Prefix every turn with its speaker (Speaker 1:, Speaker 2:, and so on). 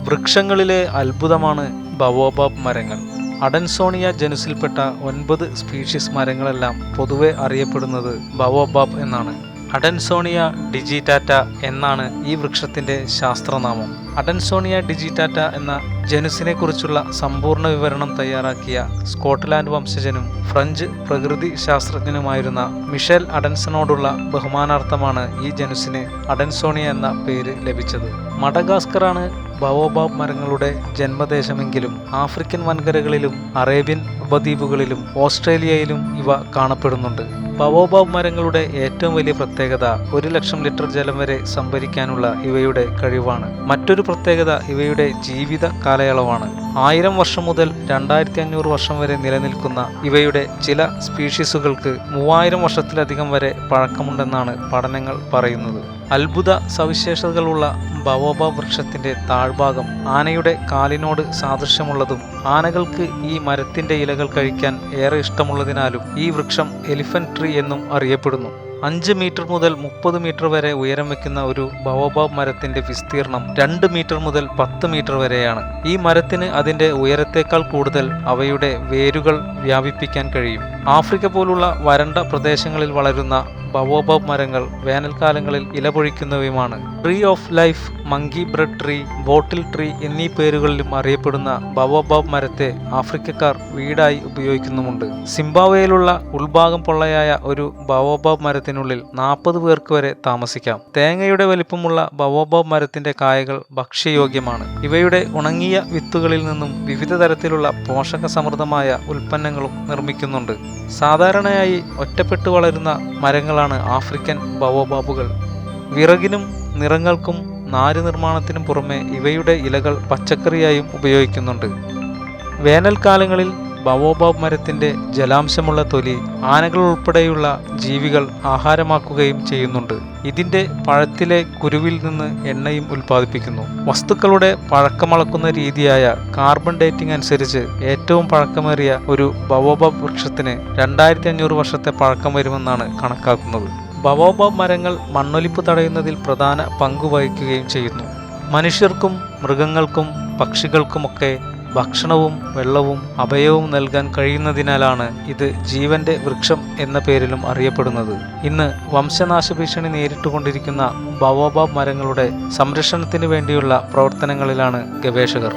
Speaker 1: വൃക്ഷങ്ങളിലെ അത്ഭുതമാണ് ബവോബാബ് മരങ്ങൾ. അഡൻസോണിയ ജനുസിൽപ്പെട്ട 9 സ്പീഷീസ് മരങ്ങളെല്ലാം പൊതുവെ അറിയപ്പെടുന്നത് ബവോബാബ് എന്നാണ്. അഡൻസോണിയ ഡിജിറ്റാറ്റ എന്നാണ് ഈ വൃക്ഷത്തിന്റെ ശാസ്ത്രനാമം. അഡൻസോണിയ ഡിജിറ്റാറ്റ എന്ന ജനുസിനെ കുറിച്ചുള്ള സമ്പൂർണ്ണ വിവരണം തയ്യാറാക്കിയ സ്കോട്ട്ലാൻഡ് വംശജനും ഫ്രഞ്ച് പ്രകൃതി ശാസ്ത്രജ്ഞനുമായിരുന്ന മിഷേൽ അഡൻസനോടുള്ള ബഹുമാനാർത്ഥമാണ് ഈ ജനുസിന് അഡൻസോണിയ എന്ന പേര് ലഭിച്ചത്. മഡഗാസ്കറാണ് ബവോബാബ് മരങ്ങളുടെ ജന്മദേശമെങ്കിലും ആഫ്രിക്കൻ വൻകരകളിലും അറേബ്യൻ ഉപദ്വീപുകളിലും ഓസ്ട്രേലിയയിലും ഇവ കാണപ്പെടുന്നുണ്ട്. ബവോബാബ് മരങ്ങളുടെ ഏറ്റവും വലിയ പ്രത്യേകത 1,00,000 ലിറ്റർ ജലം വരെ സംഭരിക്കാനുള്ള ഇവയുടെ കഴിവാണ്. മറ്റൊരു പ്രത്യേകത ഇവയുടെ ജീവിത കാലയളവാണ്. 1000 വർഷം മുതൽ 2500 വർഷം വരെ നിലനിൽക്കുന്ന ഇവയുടെ ചില സ്പീഷീസുകൾക്ക് 3000 വർഷത്തിലധികം വരെ പഴക്കമുണ്ടെന്നാണ് പഠനങ്ങൾ പറയുന്നത്. അത്ഭുത സവിശേഷതകളുള്ള ബവോബാബ് വൃക്ഷത്തിന്റെ താഴ്ഭാഗം ആനയുടെ കാലിനോട് സാദൃശ്യമുള്ളതും ആനകൾക്ക് ഈ മരത്തിന്റെ ഇലകൾ കഴിക്കാൻ ഏറെ ഇഷ്ടമുള്ളതിനാലും ഈ വൃക്ഷം എലിഫന്റ് ട്രീ എന്നും അറിയപ്പെടുന്നു. 5 മീറ്റർ മുതൽ 30 മീറ്റർ വരെ ഉയരം വയ്ക്കുന്ന ഒരു ബവോബാബ് മരത്തിന്റെ വിസ്തീർണം 2 മീറ്റർ മുതൽ 10 മീറ്റർ വരെയാണ്. ഈ മരത്തിന് അതിന്റെ ഉയരത്തേക്കാൾ കൂടുതൽ അവയുടെ വേരുകൾ വ്യാപിപ്പിക്കാൻ കഴിയും. ആഫ്രിക്ക പോലുള്ള വരണ്ട പ്രദേശങ്ങളിൽ വളരുന്ന ബവോബാബ് മരങ്ങൾ വേനൽക്കാലങ്ങളിൽ ഇലപൊഴിക്കുന്നവയുമാണ്. Tree of life, monkey bread tree, bottle tree എന്നീ പേരുകളിലും അറിയപ്പെടുന്ന ബവോബാബ് മരത്തെ ആഫ്രിക്കക്കാർ വീടായി ഉപയോഗിക്കുന്നുമുണ്ട്. സിംബാബ്വേയിലുള്ള ഉൾഭാഗം പൊള്ളയായ ഒരു ബവോബാബ് മരത്തിനുള്ളിൽ 40 പേർക്ക് വരെ താമസിക്കാം. തേങ്ങയുടെ വലിപ്പമുള്ള ബവോബാബ് മരത്തിന്റെ കായകൾ ഭക്ഷ്യയോഗ്യമാണ്. ഇവയുടെ ഉണങ്ങിയ വിത്തുകളിൽ നിന്നും വിവിധ തരത്തിലുള്ള പോഷക സമൃദ്ധമായ ഉൽപ്പന്നങ്ങളും നിർമ്മിക്കുന്നുണ്ട്. സാധാരണയായി ഒറ്റപ്പെട്ടു വളരുന്ന മരങ്ങളാണ് ആഫ്രിക്കൻ ബവോബാബുകൾ. വിറകിനും നിറങ്ങൾക്കും നാര് നിർമ്മാണത്തിനും പുറമെ ഇവയുടെ ഇലകൾ പച്ചക്കറിയായും ഉപയോഗിക്കുന്നുണ്ട്. വേനൽക്കാലങ്ങളിൽ ബവോബാബ് മരത്തിന്റെ ജലാംശമുള്ള തൊലി ആനകൾ ഉൾപ്പെടെയുള്ള ജീവികൾ ആഹാരമാക്കുകയും ചെയ്യുന്നുണ്ട്. ഇതിന്റെ പഴത്തിലെ കുരുവിൽ നിന്ന് എണ്ണയും ഉൽപ്പാദിപ്പിക്കുന്നു. വസ്തുക്കളുടെ പഴക്കമളക്കുന്ന രീതിയായ കാർബൺ ഡേറ്റിംഗ് അനുസരിച്ച് ഏറ്റവും പഴക്കമേറിയ ഒരു ബവോബാബ് വൃക്ഷത്തിന് 2500 വർഷത്തെ പഴക്കം വരുമെന്നാണ് കണക്കാക്കുന്നത്. ബവോബാബ് മരങ്ങൾ മണ്ണൊലിപ്പ് തടയുന്നതിൽ പ്രധാന പങ്ക് വഹിക്കുകയും ചെയ്യുന്നു. മനുഷ്യർക്കും മൃഗങ്ങൾക്കും പക്ഷികൾക്കുമൊക്കെ ഭക്ഷണവും വെള്ളവും അഭയവും നൽകാൻ കഴിയുന്നതിനാലാണ് ഇത് ജീവന്റെ വൃക്ഷം എന്ന പേരിലും അറിയപ്പെടുന്നത്. ഇന്ന് വംശനാശ ഭീഷണി നേരിട്ടുകൊണ്ടിരിക്കുന്ന ബവോബാബ് മരങ്ങളുടെ സംരക്ഷണത്തിന് വേണ്ടിയുള്ള പ്രവർത്തനങ്ങളിലാണ് ഗവേഷകർ.